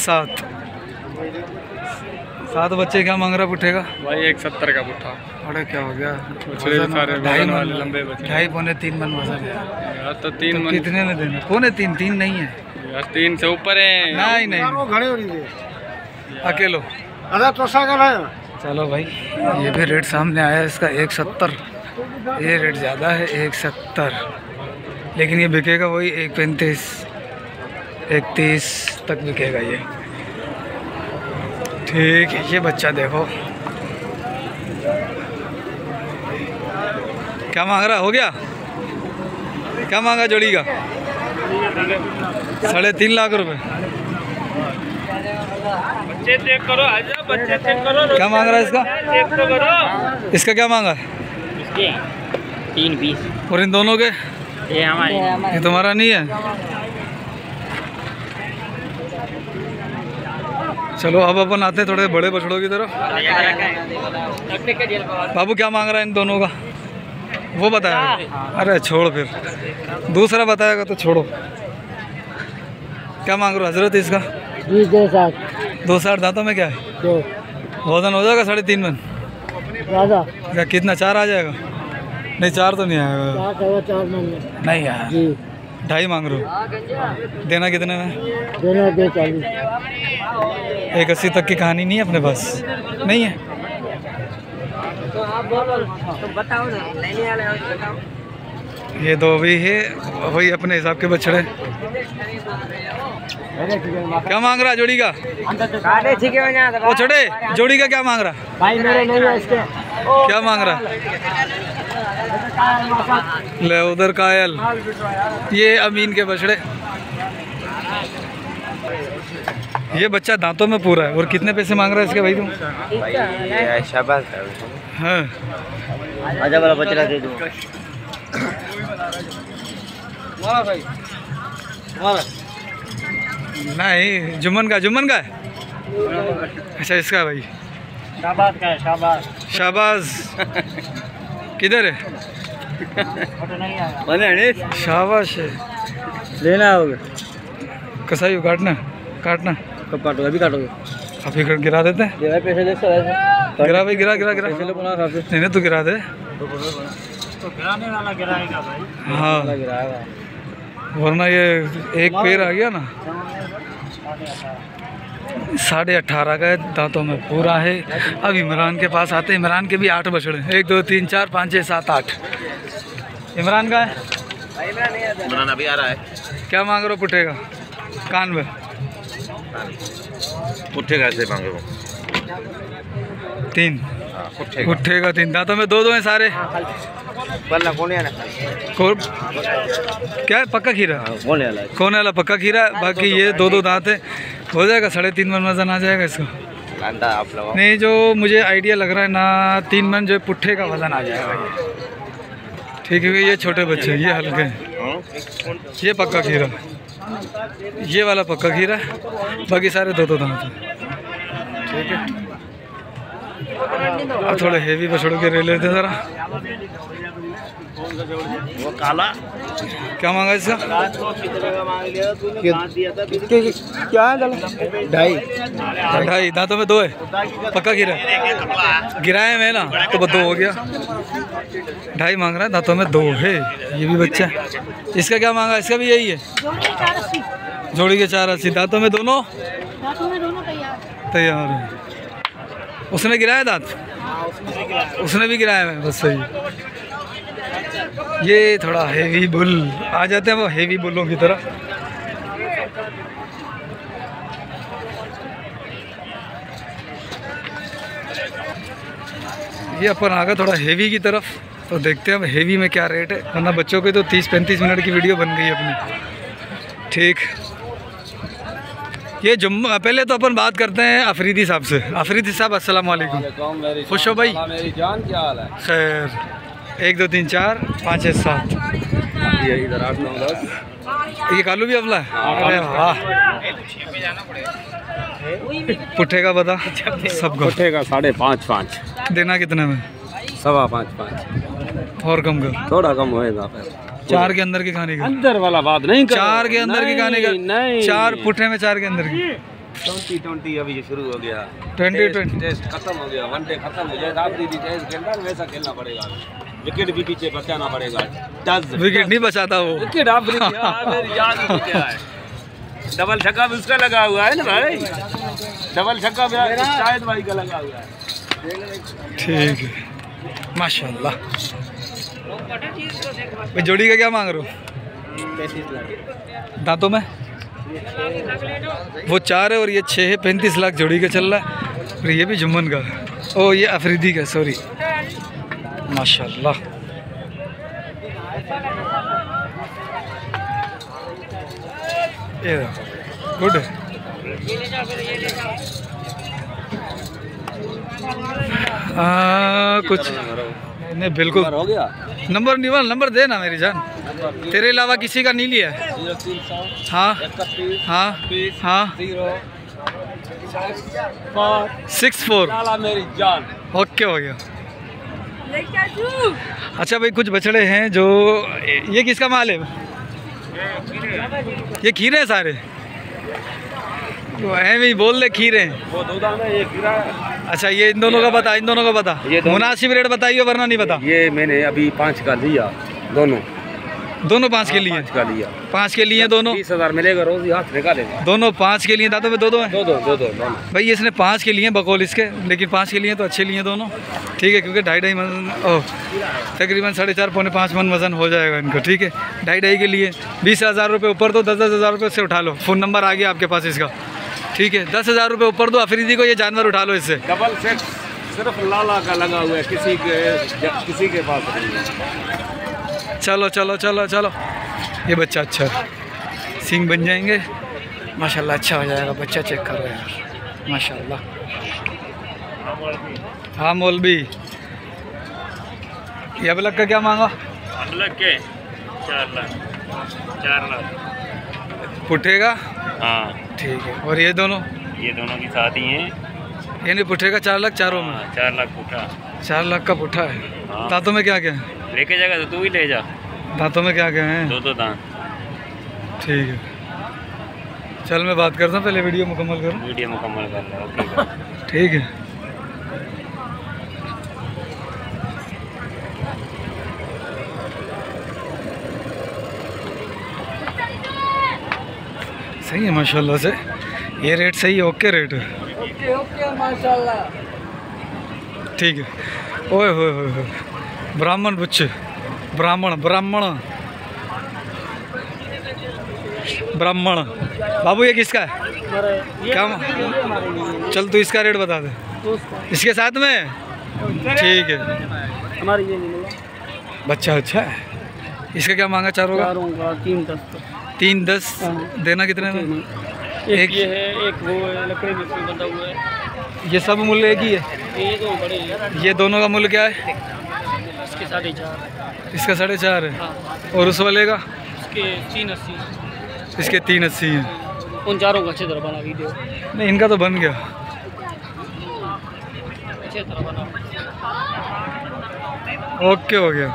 7 बच्चे। क्या मांग रहा पुट्ठे का? भाई 170 का पुट्ठा। अरे क्या हो गया? सारे वजन वाले लंबे बच्चे। 2.5 पौने 3 मन वजन है यार। तो 3 मन कितने में देना? पौने 3। 3 नहीं है यार, 3 से ऊपर है। नहीं नहीं, अकेलो। चलो भाई, ये भी रेट सामने आया इसका 170। ये रेट ज़्यादा है 170, लेकिन ये बिकेगा वही 135 130 तक बिकेगा ये। ठीक है, ये बच्चा देखो क्या मांग रहा? हो गया? क्या मांगा जोड़ी का? 3.5 लाख रुपए। बच्चे चेक करो, आजा बच्चे चेक करो। क्या मांग रहा है इसका? चेक तो करो। इसका क्या मांगा? 320। और इन दोनों के? ये हमारे। ये तुम्हारा नहीं है? चलो अब अपन आते हैं थोड़े बड़े बछड़ों की तरफ। बाबू क्या मांग रहा है इन दोनों का? वो बताएगा। अरे छोड़, फिर दूसरा बताएगा तो छोड़ो। क्या मांग रहे हो हजरत इसका? 260। दांतों में क्या है? वजन हो जाएगा 3.5 मन? क्या कितना? 4 आ जाएगा? नहीं 4 तो नहीं आएगा। 4 नहीं यार, 2.5 मांग रहे हो। देना कितने में? 180 तक की कहानी नहीं है अपने पास? नहीं है? तो आप बोलो, तो बताओ ना, लेने वाले हो तो बताओ। ये 2 भी है, वही अपने हिसाब के बछड़े। क्या मांग रहा जोड़ी का? वो छोटे जोड़ी का क्या मांग रहा? भाई मेरे नहीं है इसके। क्या मांग रहा? ले उधर कायल। ये अमीन के बछड़े। ये बच्चा दांतों में पूरा है। और कितने पैसे मांग रहा है इसके भाई तुम? शाबाश। हाँ आजा वाला बछड़ा दे दो। नहीं, जुम्मन का है। अच्छा इसका है भाई। शाबाश का है, शाबाश। शाबाज किधर है? शाबाश है। लेना होगा। कसाई काटना कब काटोगे? अभी काटोगे? अभी गिरा देते हैं। पैसे ले गिरा भाई, गिरा गिरा गिरा। नहीं नहीं, तू गिरा दे। तो गिराने वाला गिराएगा भाई। हाँ, वरना ये एक पैर आ गया ना। 18.5 का है, दांतों में पूरा है। अब इमरान के पास आते हैं। इमरान के भी 8 बछड़े, 1 2 3 4 5 6 7 8। इमरान का है? इमरान अभी आ रहा है। क्या मांग रहे हो पुट्ठे का? कान में पुट्ठे कैसे मांगे वो? 3 पुट्ठे का 3। दांतों में 2 2 हैं सारे। क्या है? पक्का खीरा? कौन वाला पक्का खीरा? बाकी ये 2 2 दांत है। हो जाएगा 3.5 मन वजन आ जाएगा इसको। नहीं, जो मुझे आइडिया लग रहा है ना, 3 मन जो पुट्ठे का वजन आ जाएगा ये। ठीक है, ये छोटे बच्चे, ये हल्के हैं। ये पक्का खीरा, ये वाला पक्का खीरा, बाकी सारे 2 2 दांत हैं। ठीक है, अब थोड़े हेवी बछड़ों के ले लेते हैं ज़रा। वो काला क्या मांगा इसका? क्या है? 2.5 दांतों में 2 है। पक्का खीरा गिराए में ना, तो 2 हो गया। 2.5 मांग रहा है, दांतों में 2 है। ये भी बच्चा है। इसका क्या मांगा? इसका भी यही है, जोड़ी के 4.80। दांतों में दोनों तैयार है। उसने गिराया दांत? उसने भी गिराया है, बस सही। ये थोड़ा हेवी बुल आ जाते हैं, वो हेवी बुलों की तरह। ये अपन आ गए थोड़ा हेवी की तरफ, तो देखते हैं अब हेवी में क्या रेट है। वरना बच्चों के तो 30-35 मिनट की वीडियो बन गई अपनी। ठीक, ये पहले तो अपन बात करते हैं अफरीदी साहब से। अफरीदी साहब, अस्सलाम वालेकुम। खुश हो भाई? मेरी जान, क्या हाल है? खैर। 1 2 3 4 5 6 7। इधर 8 9 10। ये कालू भी अफला है? अरे वाह। पुट्ठे का बता सबको। पुट्ठे का 5.5 देना कितने में? 5.5 और कम कर, थोड़ा कम होएगा फिर। 4 के अंदर की खाने का? अंदर वाला बात नहीं करो। 4 के अंदर की खाने का? नहीं, 4 पुट्ठे में 4 के अंदर की। 20 अभी ये शुरू हो गया। 20 टेस्ट खत्म हो गया, वनडे खत्म हो जाएगा। आप दीदी टेस्ट खेलना वैसा खेलना पड़ेगा। विकेट भी पीछे बचाना पड़ेगा। 10 विकेट नहीं बचाता वो। विकेट आप मेरी याद में क्या है? डबल छक्का भी उसका लगा हुआ है ना भाई। डबल छक्का भी शायद भाई का लगा हुआ है। ठीक है, माशाल्लाह। भाई जोड़ी का क्या मांग रहे हो? 35 लाख दांतों में वो 4 है और ये 6 है। 35 लाख जोड़ी का चल रहा है। और ये भी जुम्मन का, ओ ये अफरीदी का, सॉरी। माशाल्लाह। ये गुड है। कुछ नहीं, बिल्कुल हो गया। नंबर निवाल नंबर दे ना मेरी जान, तेरे अलावा किसी का नहीं लिया है। 0300 हाँ 31 हाँ हाँ 64। मेरी जान। ओके, हो गया। अच्छा भाई, कुछ बछड़े हैं जो, ये किसका माल है? ये खीरे हैं सारे? ऐਵੇਂ ही बोल दे खीरे हैं। वो 2 दाना ये गिरा। अच्छा, ये इन दोनों का बता, इन दोनों का बता। मुनासिब रेट बताइए, वरना नहीं बता। ये मैंने अभी 5 का लिया। दोनों 5 के लिए? 5 का लिया। 5 के लिए दोनों? 20,000 मिलेगा रोज, हाथ निकालेगा। दोनों 5 के लिए? दांतों में 2 2 हैं? दो भाई इसने 5 के लिए बकौल इसके, लेकिन 5 के लिए तो अच्छे लिए दोनों। ठीक है, क्योंकि 2.5 मन, तकरीबन 4.5 पौने 5 मन वजन हो जाएगा इनको। ठीक है, 2.5 के लिए 20,000 रुपये ऊपर दो। 10,000 रुपये से उठा लो। फ़ोन नंबर आ गया आपके पास इसका। ठीक है, 10,000 रुपये ऊपर दो, अफरीदी को ये जानवर उठा लो इससे। डबल सेट सिर्फ लाला का लगा हुआ है, किसी के पास नहीं है। चलो चलो चलो चलो, ये बच्चा अच्छा है, सींग बन जाएंगे माशाल्लाह, अच्छा हो जाएगा। बच्चा चेक कर रहे हैं यार, माशाल्लाह। हाँ मौलवी, ये अबलग का क्या मांगा? अबलग के 4 लाख। पुट्ठे का? हाँ ठीक है। और ये दोनों की साथ ही हैं। यानी पुट्ठे का 4 लाख चारों में? 4 लाख पुट्ठा। 4 लाख का पुट्ठा है। हाँ। दांतों में क्या क्या है? लेके जाएगा तो तू ही ले जा। दांतों में क्या क्या है? 2 दांत। ठीक है, चल मैं बात करता हूँ, पहले वीडियो मुकम्मल करूँ। वीडियो मुकम्मल कर लो। ओके ठीक है। सही है माशाल्लाह से, ये रेट सही है, ओके रेट है। ओके माशाल्लाह। ठीक है। ओए होए होए होए, ब्राह्मण बच्चे, ब्राह्मण ब्राह्मण ब्राह्मण। बाबू ये किसका है? क्या चल तू इसका रेट बता दे, इसके साथ में। ठीक है। हमारी ये बच्चा अच्छा है। इसका क्या मांगा? चारों का 3-10। देना कितने में? एक ये है, एक वो है, लकड़ी में बंधा हुआ है। ये सब मूल्य एक ही है? ये तो बड़े हैं। ये दोनों का मूल्य क्या है? इसके 4.5। इसका 4.5 है। हाँ। और उस वाले का? इसके 380। इसके 380 हैं। उन चारों का अच्छी तरह बना वीडियो। नहीं इनका तो बन गया। अच्छी तरह बना। ओके हो गया।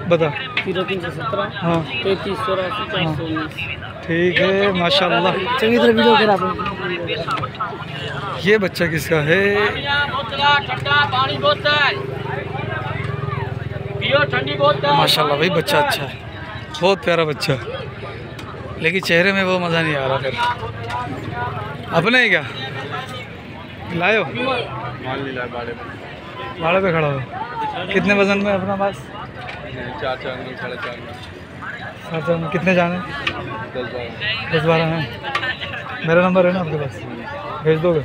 बता। 317। हाँ 33 84 419। ठीक है माशाल्लाह। चंगी तरह वीडियो करा। ये बच्चा किसका है? पानी बोतल पियो, ठंडी बोतल। माशाल्लाह भाई बच्चा अच्छा है, बहुत प्यारा बच्चा, लेकिन चेहरे में वो मज़ा नहीं आ रहा। फिर अपने ही क्या लायो? भाड़े पे खड़ा हो। कितने वजन में अपना पास? 4 में 4.5 में। 4 में कितने जाने? 10-12 हैं। मेरा नंबर है ना आपके पास, भेज दोगे?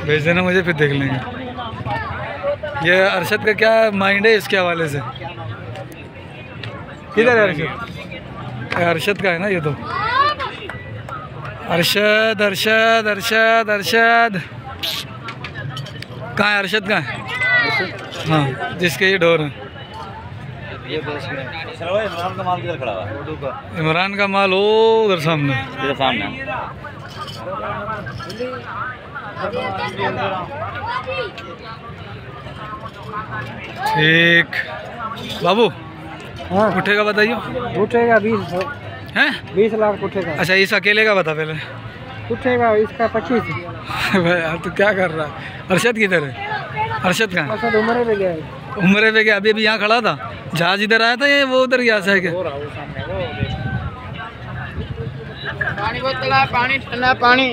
भेज देना मुझे, फिर देख लेंगे। ये अरशद का क्या माइंड है इसके हवाले से? किधर है अरशद? अरशद का है ना ये तो। अरशद अरशद अरशद अरशद कहाँ है? अरशद कहाँ है? हाँ जिसके ये डोर है। इमरान का माल किधर खड़ा हुआ है? इमरान का माल वो उधर सामने। इधर सामने। ठीक बाबू। हाँ उठेगा बताइए। उठेगा 20 हैं? 20 लाख उठेगा। अच्छा इस अकेले का बता पहले। उठेगा इसका 25। भाई यार तू क्या कर रहा है? अरशद किधर है? अरशद कहाँ? अरशद उम्र में गया है। उम्र पे गया? अभी अभी यहाँ खड़ा था, जहाज इधर आया था ये वो उधर गया है क्या? पानी बोतल, पानी ठंडा पानी।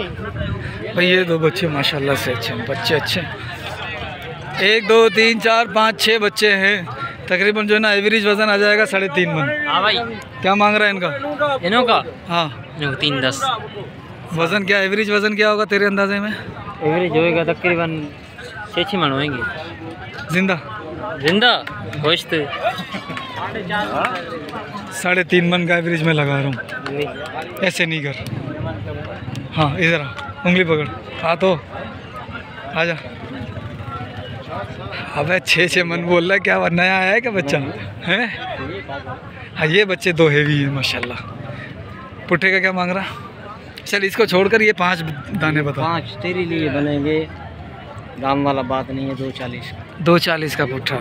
भाई ये दो बच्चे माशाल्लाह से अच्छे हैं, बच्चे अच्छे हैं। 1 2 3 4 5 6 बच्चे हैं तकरीबन, जो है ना एवरेज वजन आ जाएगा 3.5 मन। हाँ भाई। क्या मांग रहा है इनका? इनों का हाँ 3-10। वजन क्या, एवरेज वजन क्या होगा तेरे अंदाजे में? एवरेज होएगा तकरीबन 6 मन होंगे जिंदा। जिंदा गोश्त 3.5 मन का एवरेज में लगा रहा हूँ। ऐसे नहीं कर। हाँ इधर आ, उंगली पकड़। हाँ तो आजा। अबे 6 मन बोल रहा है क्या? नया आया है क्या बच्चा है? हाँ ये बच्चे 2 हेवी हैं माशाल्लाह। पुट्ठे का क्या मांग रहा? चल इसको छोड़कर ये 5 दाने बता। 5 तेरे लिए बनेंगे, दाम वाला बात नहीं है। 240 का। 240 का पुट्ठा।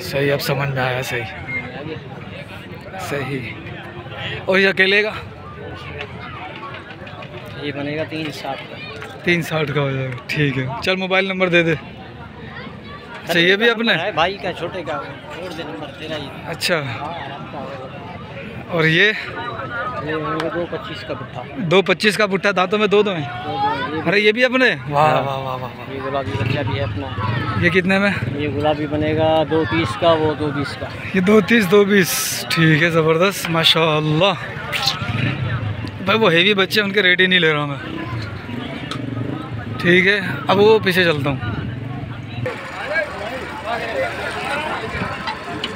सही, अब समझ में आया। सही सही। और ये अकेले का? ये बनेगा 360 का। 360 का हो जाएगा। ठीक है चल मोबाइल नंबर दे दे। अच्छा ये भी अपने भाई का, छोटे का छोड़ दे नंबर तेरा ही। अच्छा और ये 225 का पुट्ठा। 225 का पुट्ठा, दांतों में 2 हैं। अरे ये भी अपने? वाह वाह वाह वाह। ये गुलाबी बच्चा भी है अपना। ये कितने में? ये गुलाबी बनेगा 230 का, वो 220 का। ये 230 220। ठीक है ज़बरदस्त माशाल्लाह। भाई वो हेवी बच्चे उनके रेट ही नहीं ले रहा हूँ मैं। ठीक है अब वो पीछे चलता हूँ।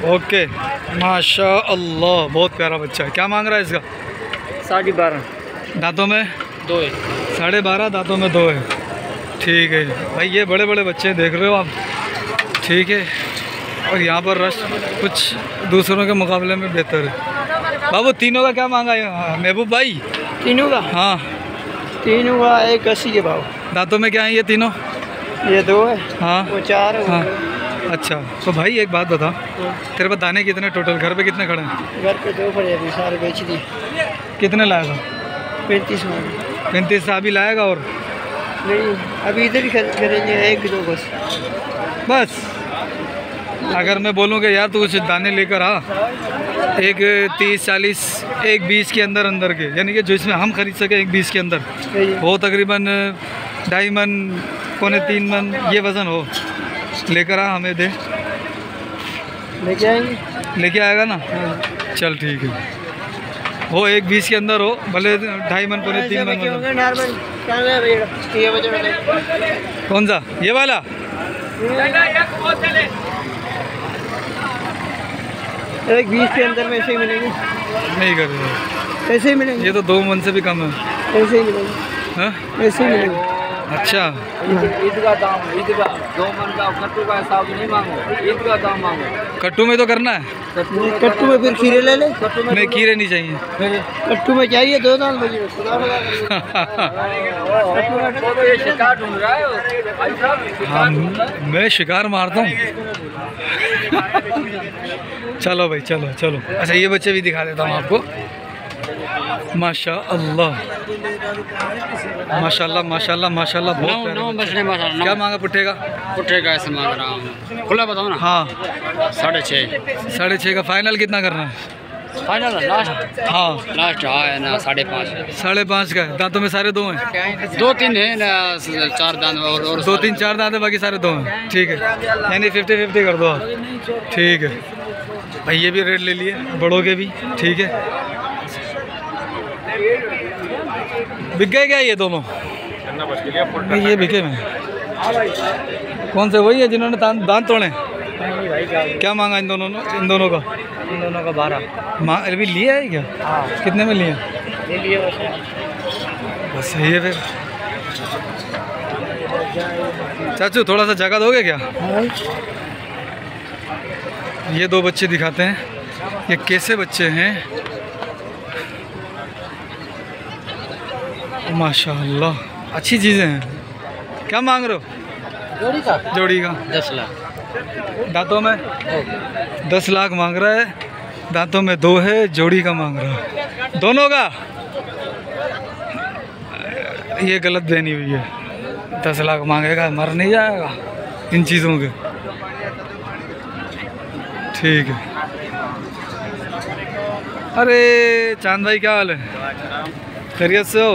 ओके माशाअल्लाह बहुत प्यारा बच्चा है। क्या मांग रहा है इसका? 12.5 दांतों में 2 है। 12.5 दांतों में 2 है। ठीक है भाई ये बड़े बड़े बच्चे देख रहे हो आप। ठीक है और यहाँ पर रश कुछ दूसरों के मुकाबले में बेहतर है। बाबू तीनों का क्या मांगा है महबूब भाई? तीनों का? हाँ तीनों का 180 के भाव। दांतों में क्या है ये तीनों? ये 2 है। हाँ वो 4 है। हाँ अच्छा तो भाई एक बात बता, तेरे पास दाने कितने टोटल? घर पे कितने खड़े हैं? घर पे 2 पड़े अभी, सारे बेच दिए। कितने लाएगा? 35 मांगे। 35 अभी लाएगा और नहीं अभी इधर ही करेंगे, 1-2 बस। बस अगर मैं बोलूँ कि यार तू कुछ दाने लेकर आ, एक 30-40, एक 20 के अंदर अंदर के, यानी कि जो इसमें हम खरीद सके एक 20 के अंदर, वो तकरीबन 2.5 मन, 2.25 मन ये वज़न हो, लेकर आ हमें दे। लेके आएंगे? लेके आएगा ना? चल ठीक है, वो एक 20 के अंदर हो, भले 2.5 मन, 3 मन वज़न। कौन सा? ये वाला? एक 20 के अंदर में ऐसे ही मिलेंगे? नहीं कर रहे, ऐसे ही मिलेंगे। ये तो 2 मन से भी कम है। ऐसे ही मिलेंगे। हाँ? ऐसे ही मिलेंगे। अच्छा, ईद का दाम, ईद का 2 मन का कट्टू का हिसाब नहीं मांगो, ईद का दाम मांगो। कट्टू में तो करना है। कट्टू में फिर खीरे ले ले। नहीं, खीरे नहीं चाहिए। कट्टू में चाहिए 2 दाल बजे। ये शिकार ढूंढ रहा है भाई साहब। हाँ, मैं शिकार मारता हूँ। चलो भाई, चलो चलो। अच्छा, ये बच्चे भी दिखा देता हूँ आपको। माशाअल्लाह, माशाअल्लाह, माशाअल्लाह, माशाअल्लाह, बहुत प्यारे। क्या मांगा पुट्ठे का? पुट्ठे का ऐसे मांग रहा हूँ, खुला बताओ ना। हाँ, 6.5। 6.5 का फाइनल कितना करना है? Final last? हाँ लास्ट है ना 5.5। 5.5 का। दांतों में सारे 2 हैं? 2-3 है ना, 4 दांत और 2-3-4 दांत है, बाकी सारे 2 हैं। ठीक है, यानी 50-50 कर दो आप। ठीक है भाई, ये भी रेट ले लिए बड़ों के भी। ठीक है, बिक गए क्या ये दोनों? नहीं, ये बिके में। कौन से? वही है जिन्होंने दांत तोड़े? क्या मांगा इन दोनों का? इन दोनों का 12 अभी लिया है क्या? कितने में लिए? ले लिए बस सही है फिर। चाचू थोड़ा सा जगह दोगे क्या? ये 2 बच्चे दिखाते हैं, ये कैसे बच्चे हैं। माशाअल्लाह, अच्छी चीज़ें हैं। क्या मांग रहे हो? जोड़ी का 10 लाख। दांतों में 10 लाख मांग रहा है, दांतों में 2 है, जोड़ी का मांग रहा है, दोनों का। ये गलत बहनी हुई है, 10 लाख मांगेगा, मर नहीं जाएगा इन चीज़ों के। ठीक है। अरे चांद भाई, क्या हाल है? खैरियत से हो?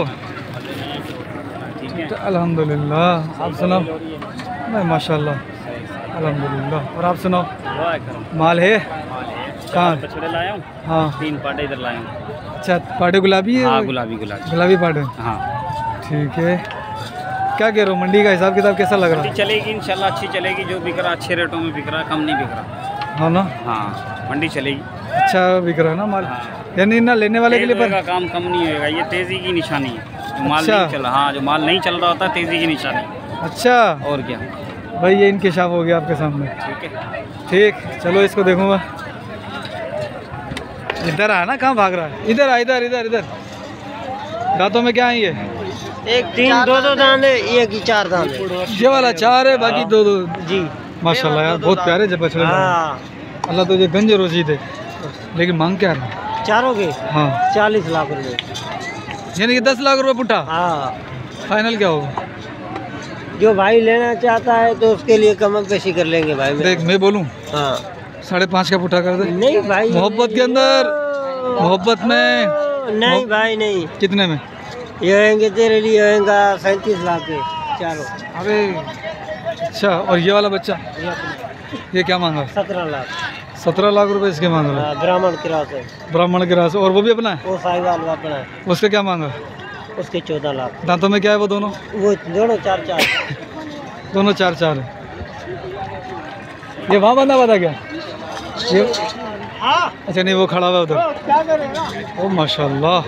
अल्हम्दुलिल्लाह। आप सुनाओ? नहीं, माशाल्लाह, अल्हम्दुलिल्लाह। और आप सुनाओ? माल है? कहाँ? बछड़े लाया हूँ। हाँ, 3 पाटे इधर लाया हूँ। अच्छा, पाटे गुलाबी है? हाँ, गुलाबी पाटे। हाँ, ठीक है। क्या कह रहे हो, मंडी का हिसाब किताब कैसा लग रहा है? चलेगी इंशाल्लाह, अच्छी चलेगी। जो बिक रहा अच्छे रेटों में बिक रहा, कम नहीं बिक रहा। हाँ ना? हाँ, मंडी चलेगी। अच्छा बिक रहा है ना माल? हाँ। यानी ना लेने वाले के लिए का काम कम नहीं होएगा, ये तेज़ी की निशानी है। जो माल अच्छा। नहीं चल, हाँ, जो माल नहीं चल रहा होता तेज़ी की निशानी। अच्छा और क्या भाई, ये इंकशाफ हो गया आपके सामने। ठीक है, ठीक, चलो इसको देखूंगा। इधर आ ना, कहाँ भाग रहा है? इधर आ, इधर इधर इधर। दांतों में क्या है ये? एक 3-2 दांत है, एक ही 4 दांत है। ये वाला 4 है, बाकी 2 जी। माशाल्लाह यार, बहुत प्यारे जब बछड़े। अल्लाह तुझे गंज रोजी दे। लेकिन मांग क्या रहा है? चारों के? हाँ, 40 लाख रुपए। यानी कि 10 लाख रुपए पुट्ठा। हाँ, फाइनल क्या होगा? जो भाई लेना चाहता है तो उसके लिए कम पेशी कर लेंगे भाई। देख, मैं बोलूँ? हाँ, 5.5 का पुट्ठा कर दे। नहीं भाई, मोहब्बत के अंदर, मोहब्बत में। नहीं भाई नहीं। कितने में? ये होंगे तेरे लिए, होगा 37 लाख के चारों। अरे अच्छा, और ये वाला बच्चा ये क्या मांगा? 17 लाख। 17 लाख रुपए इसके मांग रहा है। ब्राह्मण किरास है। ब्राह्मण के रास, और वो भी अपना है? वो साहिवाल का अपना है। उसका क्या मांगा? उसके 14 लाख। दांतों में क्या है वो दोनों? वो दोनों 4-4। दोनों 4-4 है। ये वहाँ बंधा हुआ था क्या? ये अच्छा, नहीं, वो खड़ा हुआ है उधर। क्या करेगा? ओ माशाल्लाह,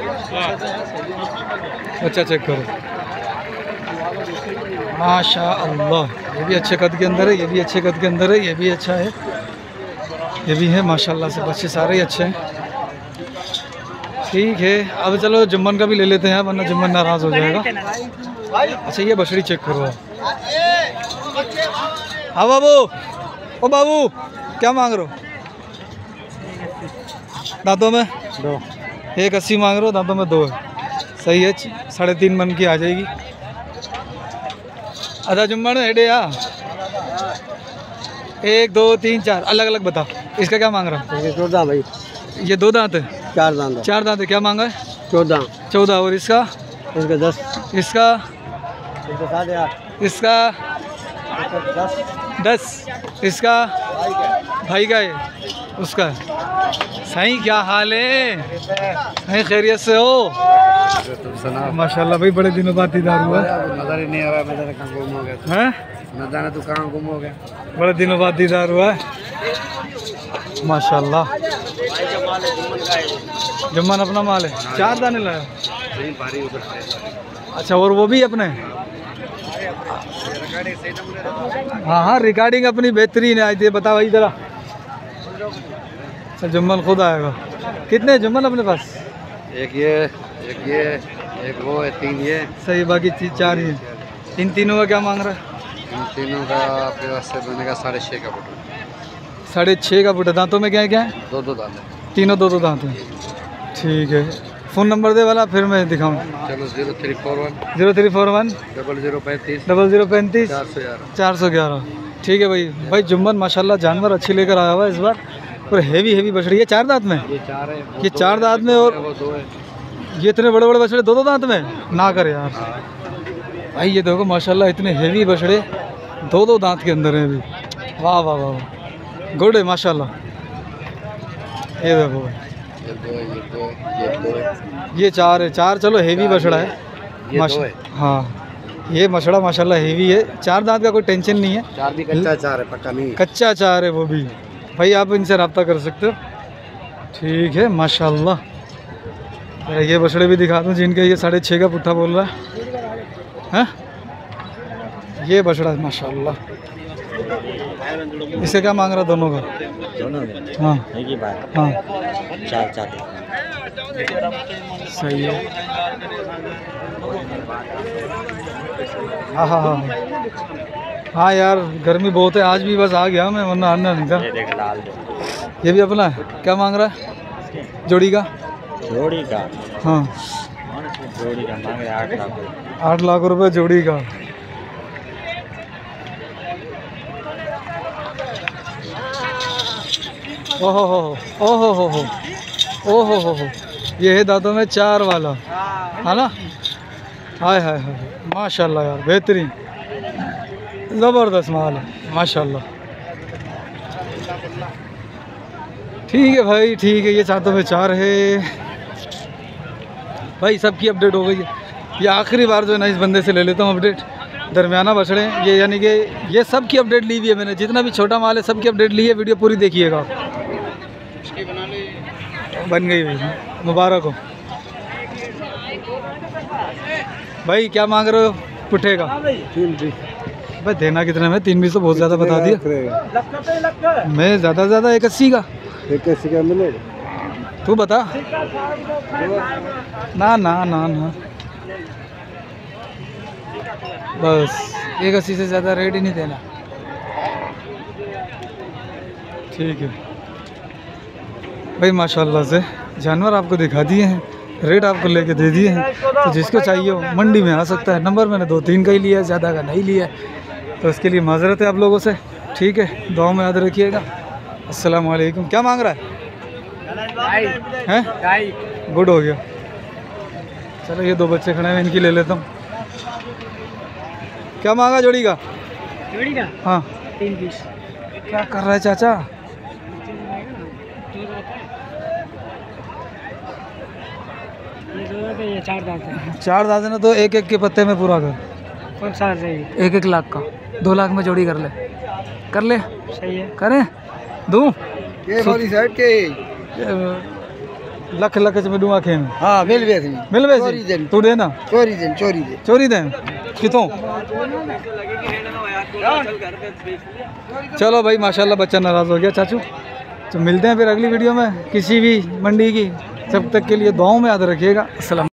अच्छा चेक करो, माशाअल्लाह। ये भी अच्छे कद के अंदर है, ये भी अच्छे कद के अंदर है, ये भी अच्छा है, ये भी है माशाल्लाह से। बच्चे सारे ही अच्छे हैं। ठीक है, अब चलो जुम्मन का भी ले लेते हैं, वरना जुम्मन नाराज़ हो जाएगा। अच्छा, ये बछड़ी चेक करो। हाँ बाबू, ओ बाबू, क्या मांग रहे हो? दांतों में 2। एक 80 मांग रहे हो, दांतों में 2 है। सही है, 3.5 मन की आ जाएगी। आधा जुम्मन हेडे या 1 2 3 4 अलग अलग बता। इसका क्या मांग रहा है? 14 भाई। ये 2 दांत है? 4 दांत। 4 दांत है। क्या मांगा है? 14। और इसका? इसका 10। इसका? 8.5। इसका 10। इसका भाई का है, उसका। सही, क्या हाल है? सही, खैरियत से हो? माशाल्लाह भाई, बड़े दिनों बाद दीदार हुआ। नजर ही नहीं आ रहा, मैं कहाँ गुम हो गया हैं? न जाने तू कहाँ गुम हो गया। बड़े दिनों बाद दीदार हुआ है माशाल्लाह। जुम्मन अपना माल है। 4 दाने लाया? अच्छा, और वो भी अपने? हाँ हाँ, रिकॉर्डिंग अपनी बेहतरीन है। आई बता भाई जरा। अच्छा, जुम्मन खुद आएगा। कितने जुम्मन अपने पास? एक ये, एक वो है, 3 ये। सही, बाकी 4 ही। इन तीनों का क्या मांग रहा है? इन तीनों का आपके पास से बनेगा 6.5 का फुट। 6.5 का फुट। दांतों में क्या है? क्या है? 2 दांत है। तीनों 2 दांत हैं। ठीक है, फ़ोन नंबर दे वाला, फिर मैं दिखाऊँ। चलो 0341 0341 0035 0035 411। 411। ठीक है भाई। भाई जुम्मन माशाल्लाह जानवर अच्छी लेकर आया हुआ है इस बार, और हेवी बछड़ी है। 4 दांत में? ये 4 है। ये 4 दांत में, और वो 2 है। ये इतने बड़े बड़े बछड़े 2 दांत में ना कर यार। भाई ये देखो माशाल्लाह, इतने हेवी बछड़े 2 दांत के अंदर हैं अभी। वाह वाह वाह, गुड है माशाल्लाह। ये देखो भाई, ये 2 है, ये 2 है। ये 4 है। 4 चलो हेवी बछड़ा है। ये 2 है। हाँ, ये मछड़ा माशाल्लाह हेवी है। 4 दांत का कोई टेंशन नहीं है। 4 भी कच्चा 4 है, पक्का नहीं है। कच्चा 4 है वो भी। भाई आप इनसे रब्ता कर सकते हो। ठीक है माशाल्लाह। ये बछड़े भी दिखा दूँ जिनके ये 6.5 का पुट्ठा बोल रहा है। ये बछड़ा माशाल्लाह। इसे क्या मांग रहा दोनों का? हाँ एक ही बात। हाँ 4। सही है। हाँ हाँ हाँ हाँ यार, गर्मी बहुत है। आज भी बस आ गया मैं, वरना आना नहीं था। ये भी अपना है। क्या मांग रहा है? जोड़ी का? जोड़ी का? हाँ, जोड़ी का मांग रहे 8 लाख। 8 लाख रुपए जोड़ी का। ओहो हो, ओहो हो, ओहो हो। ये है दांतों में 4 वाला, है ना? हाय हाय हाय, माशाल्लाह यार, बेहतरीन, ज़बरदस्त माल है माशाल्लाह। ठीक है भाई, ठीक है। ये दांतों में 4 है भाई। सबकी अपडेट हो गई है। ये आखिरी बार जो है ना इस बंदे से ले लेता हूँ अपडेट। दरमियाना बछड़े ये, यानी कि ये सब की अपडेट ली हुई है मैंने। जितना भी छोटा माल है सबकी अपडेट ली है। वीडियो पूरी देखिएगा। बन गई भाई, मुबारक हो भाई। क्या मांग रहे हो पुट्ठे का? 3 भी। भाई देना कितने में? 3 भी तो बहुत ज़्यादा बता दिया मैं। ज़्यादा 180 का। 81 का मिलेगा? तू बता ना ना ना ना, बस 180 से ज़्यादा रेट ही नहीं देना। ठीक है भाई, माशाल्लाह से जानवर आपको दिखा दिए हैं, रेट आपको लेके दे दिए हैं। तो जिसको चाहिए हो मंडी में आ सकता है। नंबर मैंने 2-3 का ही लिया है, ज़्यादा का नहीं लिया है, तो इसके लिए माजरत है आप लोगों से। ठीक है, दुआ में याद रखिएगा। अस्सलाम वालेकुम। क्या मांग रहा है? गुड हो गया। चलो ये 2 बच्चे खड़े हैं, इनकी ले लेता हूँ। क्या मांगा जोड़ी का? जोड़ी का? हाँ 3 पीस। क्या कर रहा है चाचा? ये 4 दांत है। 4 दांत है ना, तो 1-1 के पत्ते में पूरा कर। कौन सा सही? 1-1 लाख का। 2 लाख में जोड़ी कर ले। सही है। करें दूँ? ये वाली साइड के लख में दूँ आँखें में। हाँ मिल गए। तू देना। चोरी दें कितों? चलो भाई माशाल्लाह, बच्चा नाराज़ हो गया चाचू। तो मिलते हैं फिर अगली वीडियो में किसी भी मंडी की। जब तक के लिए दुआओं में याद रखिएगा। अस्सलाम।